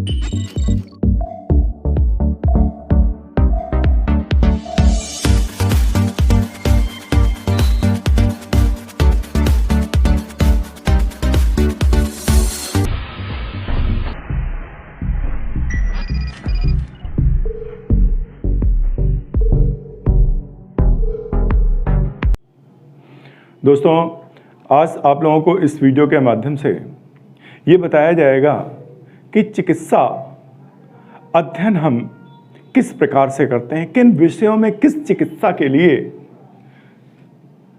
दोस्तों, आज आप लोगों को इस वीडियो के माध्यम से ये बताया जाएगा कि चिकित्सा अध्ययन हम किस प्रकार से करते हैं, किन विषयों में किस चिकित्सा के लिए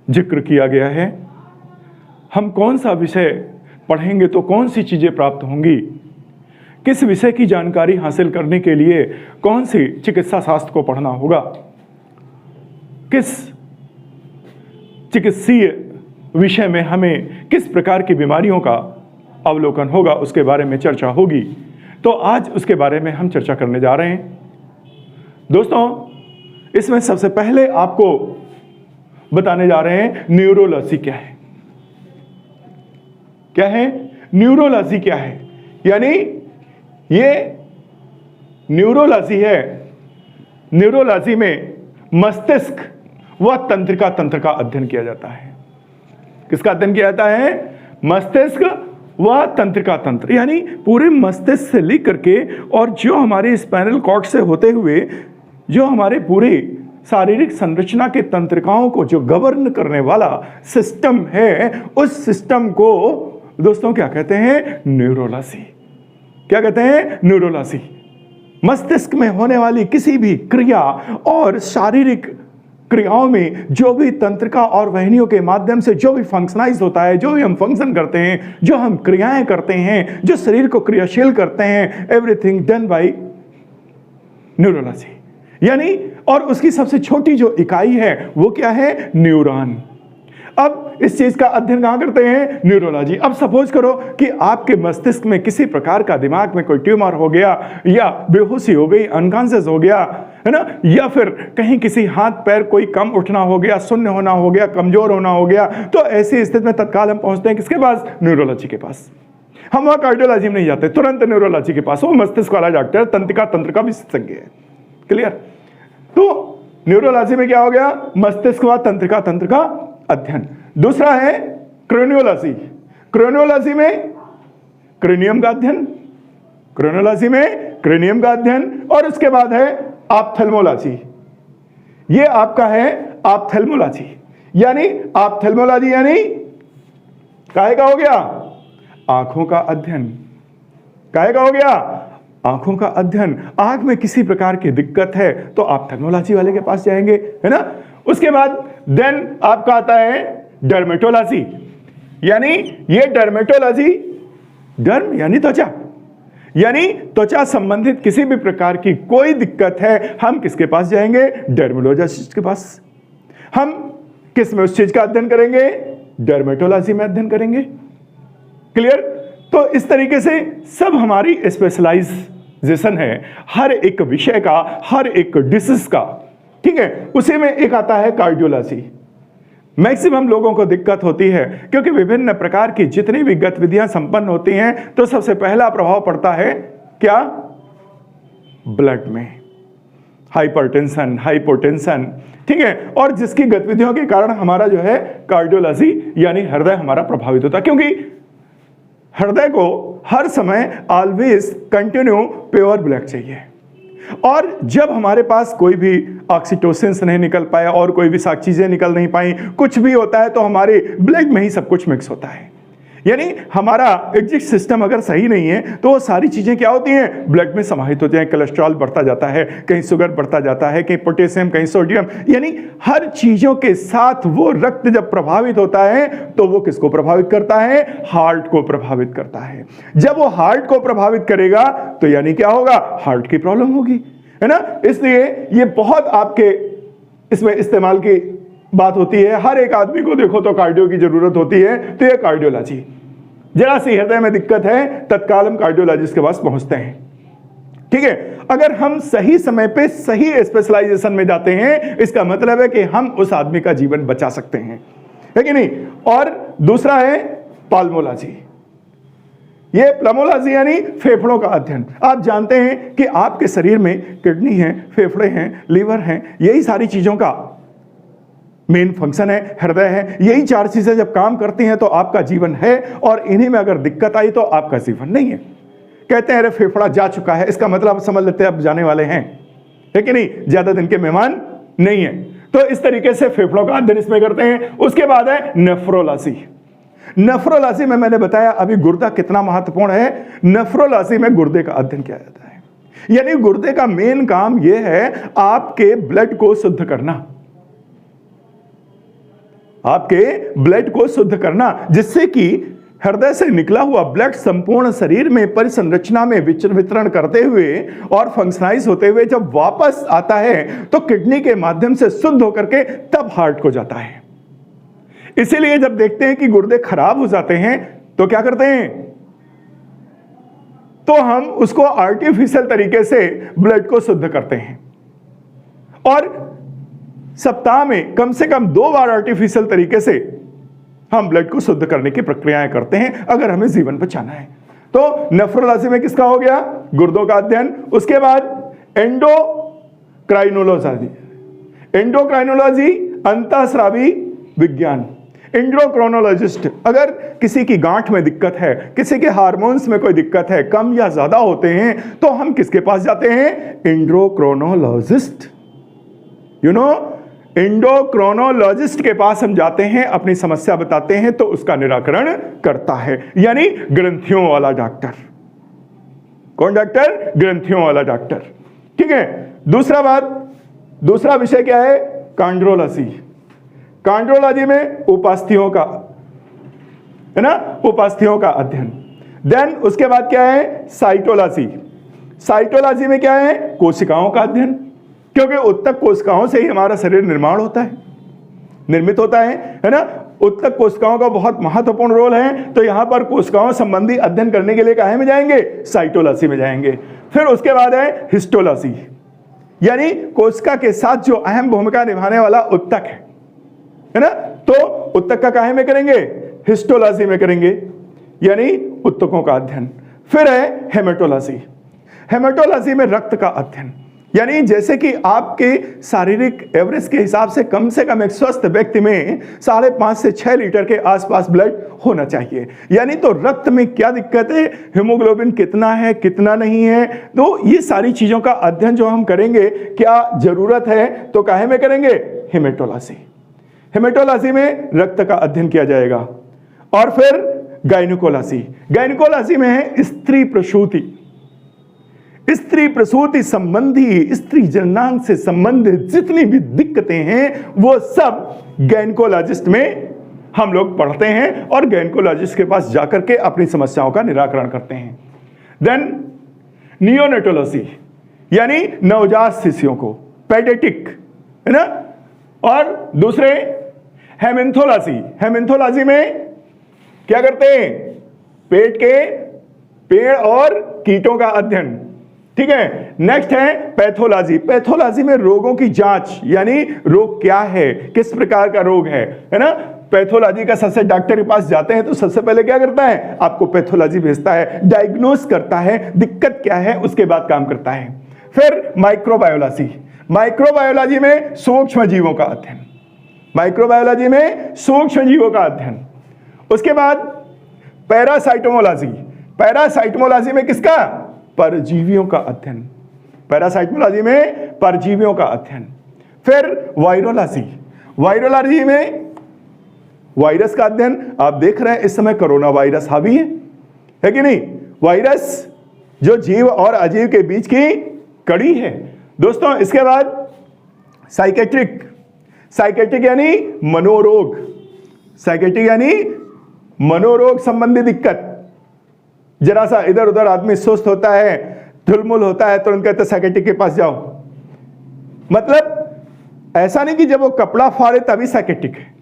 जिक्र किया गया है, हम कौन सा विषय पढ़ेंगे तो कौन सी चीज़ें प्राप्त होंगी, किस विषय की जानकारी हासिल करने के लिए कौन सी चिकित्सा शास्त्र को पढ़ना होगा, किस चिकित्सीय विषय में हमें किस प्रकार की बीमारियों का अवलोकन होगा, उसके बारे में चर्चा होगी। तो आज उसके बारे में हम चर्चा करने जा रहे हैं। दोस्तों, इसमें सबसे पहले आपको बताने जा रहे हैं न्यूरोलॉजी क्या है। क्या है न्यूरोलॉजी? क्या है यानी ये न्यूरोलॉजी है। न्यूरोलॉजी में मस्तिष्क व तंत्रिका तंत्र का अध्ययन किया जाता है। किसका अध्ययन किया जाता है? मस्तिष्क व तंत्रिका तंत्र, यानी पूरे मस्तिष्क से लेकर के और जो हमारे स्पाइनल कॉर्ड से होते हुए जो हमारे पूरे शारीरिक संरचना के तंत्रिकाओं को जो गवर्न करने वाला सिस्टम है, उस सिस्टम को दोस्तों क्या कहते हैं? न्यूरोलॉजी। क्या कहते हैं? न्यूरोलॉजी। मस्तिष्क में होने वाली किसी भी क्रिया और शारीरिक क्रियाओं में जो भी तंत्रिका और वाहिनियों के माध्यम से जो भी फंक्शनाइज होता है, जो भी हम फंक्शन करते हैं, जो हम क्रियाएं करते हैं, जो शरीर को क्रियाशील करते हैं, एवरीथिंग डन बाय न्यूरोलॉजी। यानी और उसकी सबसे छोटी जो इकाई है वो क्या है? न्यूरॉन। अब इस चीज का अध्ययन कहां करते हैं? न्यूरोलॉजी। अब सपोज करो कि आपके मस्तिष्क में किसी प्रकार का दिमाग में कोई ट्यूमर हो गया, या बेहोशी हो गई, अनकॉन्शियस हो गया, है ना, या फिर कहीं किसी हाथ पैर कोई कम उठना हो गया, शून्य होना हो गया, कमजोर होना हो गया, तो ऐसी स्थिति में तत्काल हम पहुंचते हैं किसके पास? न्यूरोलॉजी के पास। हम वहां कार्डियोलॉजी में नहीं जाते, तुरंत न्यूरोलॉजी के पास। वो मस्तिष्क वाला डॉक्टर तंत्रिका तंत्र का विशेषज्ञ है। क्लियर? तो न्यूरोलॉजी में क्या हो गया? मस्तिष्क व तंत्रिका तंत्र का अध्ययन। दूसरा है क्रेनियोलॉजी। क्रेनियोलॉजी में क्रेनियम का अध्ययन, क्रेनियोलॉजी में क्रेनियम का अध्ययन। और उसके बाद है ऑप्थेल्मोलॉजी। ये आपका है ऑप्थेल्मोलॉजी। यानी ऑप्थेल्मोलॉजी यानी काहे का हो गया? आंखों का अध्ययन। काहे का हो गया? आंखों का अध्ययन। आंख में किसी प्रकार की दिक्कत है तो ऑप्थेल्मोलॉजी वाले के पास जाएंगे, है ना। उसके बाद देन आपका आता है डर्मेटोलॉजी। यानी ये डर्मेटोलॉजी, डर्म यानी त्वचा, यानी त्वचा संबंधित किसी भी प्रकार की कोई दिक्कत है, हम किसके पास जाएंगे? डर्मेटोलॉजिस्ट के पास। हम किस में उस चीज का अध्ययन करेंगे? डर्मेटोलॉजी में अध्ययन करेंगे। क्लियर? तो इस तरीके से सब हमारी स्पेशलाइजेशन है हर एक विषय का, हर एक डिसीज का। ठीक है? उसी में एक आता है कार्डियोलॉजी। मैक्सिमम लोगों को दिक्कत होती है क्योंकि विभिन्न प्रकार की जितनी भी गतिविधियां संपन्न होती हैं तो सबसे पहला प्रभाव पड़ता है क्या? ब्लड में हाइपरटेंशन, हाइपोटेंशन। ठीक है? और जिसकी गतिविधियों के कारण हमारा जो है कार्डियोलॉजी यानी हृदय हमारा प्रभावित होता है, क्योंकि हृदय को हर समय ऑलवेज कंटिन्यू प्योर ब्लड चाहिए। और जब हमारे पास कोई भी ऑक्सीटोसिन नहीं निकल पाया और कोई भी चीजें निकल नहीं पाई, कुछ भी होता है तो हमारे ब्लड में ही सब कुछ मिक्स होता है। यानी हमारा एग्जिस्ट सिस्टम अगर सही नहीं है तो वो सारी चीजें क्या होती हैं? ब्लड में समाहित होती हैं। कोलेस्ट्रॉल बढ़ता जाता है, कहीं शुगर बढ़ता जाता है, कहीं पोटेशियम, कहीं सोडियम। यानी हर चीजों के साथ वो रक्त जब प्रभावित होता है तो वो किसको प्रभावित करता है? हार्ट को प्रभावित करता है। जब वो हार्ट को प्रभावित करेगा तो यानी क्या होगा? हार्ट की प्रॉब्लम होगी, है ना। इसलिए ये बहुत आपके इसमें इस्तेमाल की बात होती है। हर एक आदमी को देखो तो कार्डियो की जरूरत होती है, तो ये कार्डियोलॉजी। जरा सी हृदय में दिक्कत है, तत्काल हम कार्डियोलॉजिस्ट के पास पहुंचते हैं। ठीक है? अगर हम सही समय पे सही स्पेशलाइजेशन में जाते हैं, इसका मतलब है कि हम उस आदमी का जीवन बचा सकते हैं, है कि नहीं। और दूसरा है पाल्मोलॉजी। ये प्लमोलॉजी यानी फेफड़ों का अध्ययन। आप जानते हैं कि आपके शरीर में किडनी है, फेफड़े हैं, लीवर हैं, यही सारी चीजों का मेन फंक्शन है, हृदय है। यही चार चीजें जब काम करती हैं तो आपका जीवन है, और इन्हीं में अगर दिक्कत आई तो आपका जीवन नहीं है। कहते हैं अरे फेफड़ा जा चुका है, इसका मतलब समझ लेते हैं अब जाने वाले हैं, है कि नहीं, ज्यादा दिन के मेहमान नहीं है। तो इस तरीके से फेफड़ों का अध्ययन इसमें करते हैं। उसके बाद है नेफ्रोलॉजी। नेफ्रोलॉजी में मैंने बताया अभी गुर्दा कितना महत्वपूर्ण है। नेफ्रोलॉजी में गुर्दे का अध्ययन किया जाता है, यानी गुर्दे का मेन काम यह है आपके ब्लड को शुद्ध करना, आपके ब्लड को शुद्ध करना, जिससे कि हृदय से निकला हुआ ब्लड संपूर्ण शरीर में परिसंरचना में वितरण करते हुए और फंक्शनाइज होते हुए जब वापस आता है तो किडनी के माध्यम से शुद्ध होकर के तब हार्ट को जाता है। इसीलिए जब देखते हैं कि गुर्दे खराब हो जाते हैं तो क्या करते हैं, तो हम उसको आर्टिफिशियल तरीके से ब्लड को शुद्ध करते हैं, और सप्ताह में कम से कम 2 बार आर्टिफिशियल तरीके से हम ब्लड को शुद्ध करने की प्रक्रियाएं करते हैं अगर हमें जीवन बचाना है। तो नेफ्रोलॉजी में किसका हो गया, गुर्दों का अध्ययन। उसके बाद एंडोक्राइनोलॉजी, एंडोक्राइनोलॉजी अंतःस्रावी विज्ञान। एंडोक्राइनोलॉजिस्ट, अगर किसी की गांठ में दिक्कत है, किसी के हार्मोन्स में कोई दिक्कत है, कम या ज्यादा होते हैं, तो हम किसके पास जाते हैं, एंडोक्राइनोलॉजिस्ट। यू नो, एंडोक्राइनोलॉजिस्ट के पास हम जाते हैं, अपनी समस्या बताते हैं तो उसका निराकरण करता है, यानी ग्रंथियों वाला डॉक्टर। कौन डॉक्टर, ग्रंथियों वाला डॉक्टर। ठीक है। दूसरा विषय क्या है, कांड्रोलॉजी। कांड्रोलॉजी में उपास्थियों का, है ना, उपास्थियों का अध्ययन। देन उसके बाद क्या है, साइटोलॉजी। साइटोलॉजी में क्या है, कोशिकाओं का अध्ययन, क्योंकि उत्तक कोशिकाओं से ही हमारा शरीर निर्माण होता है, निर्मित होता है ना। उत्तक कोशिकाओं का बहुत महत्वपूर्ण रोल है, तो यहां पर कोशिकाओं संबंधी अध्ययन करने के लिए कहां में जाएंगे, साइटोलॉजी में जाएंगे। फिर उसके बाद है हिस्टोलॉजी, यानी कोशिका के साथ जो अहम भूमिका निभाने वाला उत्तक है ना, तो उत्तक का काहे में करेंगे, हिस्टोलॉजी में करेंगे, यानी उत्तकों का अध्ययन। फिर है हेमेटोलॉजी। हेमेटोलॉजी में रक्त का अध्ययन, यानी जैसे कि आपके शारीरिक एवरेज के हिसाब से कम एक स्वस्थ व्यक्ति में 5.5 से 6 लीटर के आसपास ब्लड होना चाहिए। यानी तो रक्त में क्या दिक्कत है, हीमोग्लोबिन कितना है, कितना नहीं है, तो ये सारी चीजों का अध्ययन जो हम करेंगे, क्या जरूरत है, तो काहे में करेंगे, हेमेटोलॉजी। हेमेटोलॉजी में रक्त का अध्ययन किया जाएगा। और फिर गायनिकोलॉजी। गायनिकोलॉजी में है स्त्री प्रसूति। स्त्री प्रसूति संबंधी, स्त्री जननांग से संबंधित जितनी भी दिक्कतें हैं वो सब गायनिकोलॉजिस्ट में हम लोग पढ़ते हैं और गायनिकोलॉजिस्ट के पास जाकर के अपनी समस्याओं का निराकरण करते हैं। देन नियोनेटोलॉजी, यानी नवजात शिशुओं को, पेडियाट्रिक, है ना। और दूसरे हेमेंथोलॉजी। हेमेंथोलॉजी में क्या करते हैं, पेट के पेड़ और कीटों का अध्ययन। ठीक है। नेक्स्ट है पैथोलॉजी। पैथोलॉजी में रोगों की जांच, यानी रोग क्या है, किस प्रकार का रोग है ना। पैथोलॉजी का सबसे डॉक्टर के पास जाते हैं तो सबसे पहले क्या करता है, आपको पैथोलॉजी भेजता है, डायग्नोस करता है, दिक्कत क्या है, उसके बाद काम करता है। फिर माइक्रोबायोलॉजी। माइक्रोबायोलॉजी में सूक्ष्म जीवों का अध्ययन। माइक्रोबायोलॉजी में सूक्ष्म जीवों का अध्ययन। उसके बाद पैरासाइटोमोलॉजी। पैरासाइटोमोलॉजी में किसका, परजीवियों का अध्ययन। पैरासाइटोमोलॉजी में परजीवियों का अध्ययन। फिर वायरोलॉजी। वायरोलॉजी में वायरस का अध्ययन। आप देख रहे हैं इस समय कोरोना वायरस हावी है कि नहीं। वायरस जो जीव और अजीव के बीच की कड़ी है दोस्तों। इसके बाद साइकेट्रिक। साइकेट्रिक यानी मनोरोग। साइकेट्रिक यानी मनोरोग संबंधी दिक्कत। जरा सा इधर उधर आदमी सुस्त होता है, धुलमुल होता है, तो उनके कहते साइकेट्रिक के पास जाओ। मतलब ऐसा नहीं कि जब वो कपड़ा फाड़े तभी साइकेट्रिक है,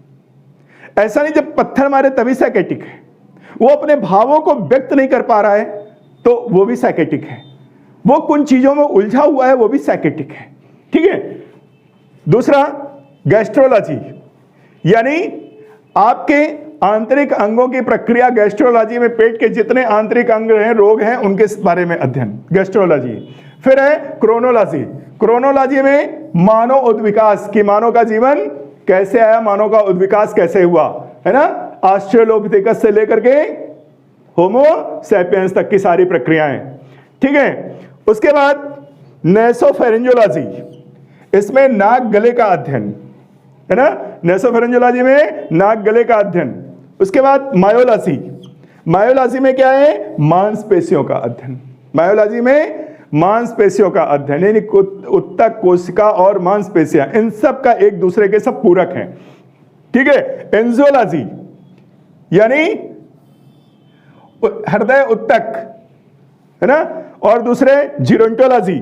ऐसा नहीं जब पत्थर मारे तभी साइकेट्रिक है, वो अपने भावों को व्यक्त नहीं कर पा रहा है तो वो भी साइकेट्रिक है, वो कुछ चीजों में उलझा हुआ है वो भी साइकेट्रिक है। ठीक है। दूसरा गैस्ट्रोलॉजी, यानी आपके आंतरिक अंगों की प्रक्रिया गैस्ट्रोलॉजी में पेट के जितने आंतरिक अंग हैं, रोग हैं, उनके बारे में अध्ययन गैस्ट्रोलॉजी। फिर है क्रोनोलॉजी। क्रोनोलॉजी में मानव उद्विकास की, मानव का जीवन कैसे आया, मानव का उद्विकास कैसे हुआ, है ना, ऑस्ट्रेलोपिथेकस से लेकर के होमो सैपियंस तक की सारी प्रक्रियाएं। ठीक है। उसके बाद नेसोफेरेंजियोलॉजी, इसमें नाक गले का अध्ययन, है ना, नेसोफेरेंजियोलॉजी में नाक गले का अध्ययन। उसके बाद मायोलॉजी। मायोलॉजी में क्या है, मांसपेशियों का अध्ययन। मायोलॉजी में मांसपेशियों का अध्ययन, यानी उत्तक, कोशिका और मांसपेशियां, इन सब का एक दूसरे के सब पूरक हैं। ठीक है। एंजियोलॉजी यानी हृदय उत्तक, है ना, और दूसरे जिरोंटोलॉजी।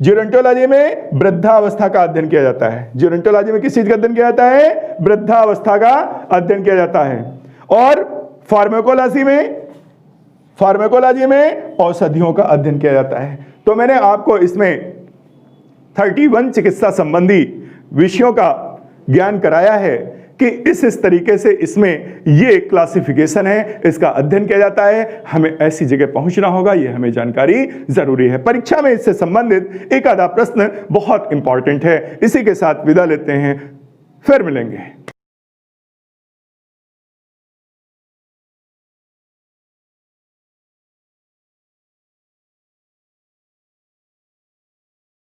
जिरोंटोलॉजी में वृद्धावस्था का अध्ययन किया जाता है। जिरोंटोलॉजी में किस चीज का अध्ययन किया जाता है, वृद्धावस्था का अध्ययन किया जाता है। और फार्माकोलॉजी में, फार्माकोलॉजी में औषधियों का अध्ययन किया जाता है। तो मैंने आपको इसमें 31 चिकित्सा संबंधी विषयों का ज्ञान कराया है कि इस तरीके से इसमें ये क्लासिफिकेशन है, इसका अध्ययन किया जाता है। हमें ऐसी जगह पहुंचना होगा, ये हमें जानकारी जरूरी है। परीक्षा में इससे संबंधित एक आधा प्रश्न बहुत इंपॉर्टेंट है। इसी के साथ विदा लेते हैं, फिर मिलेंगे।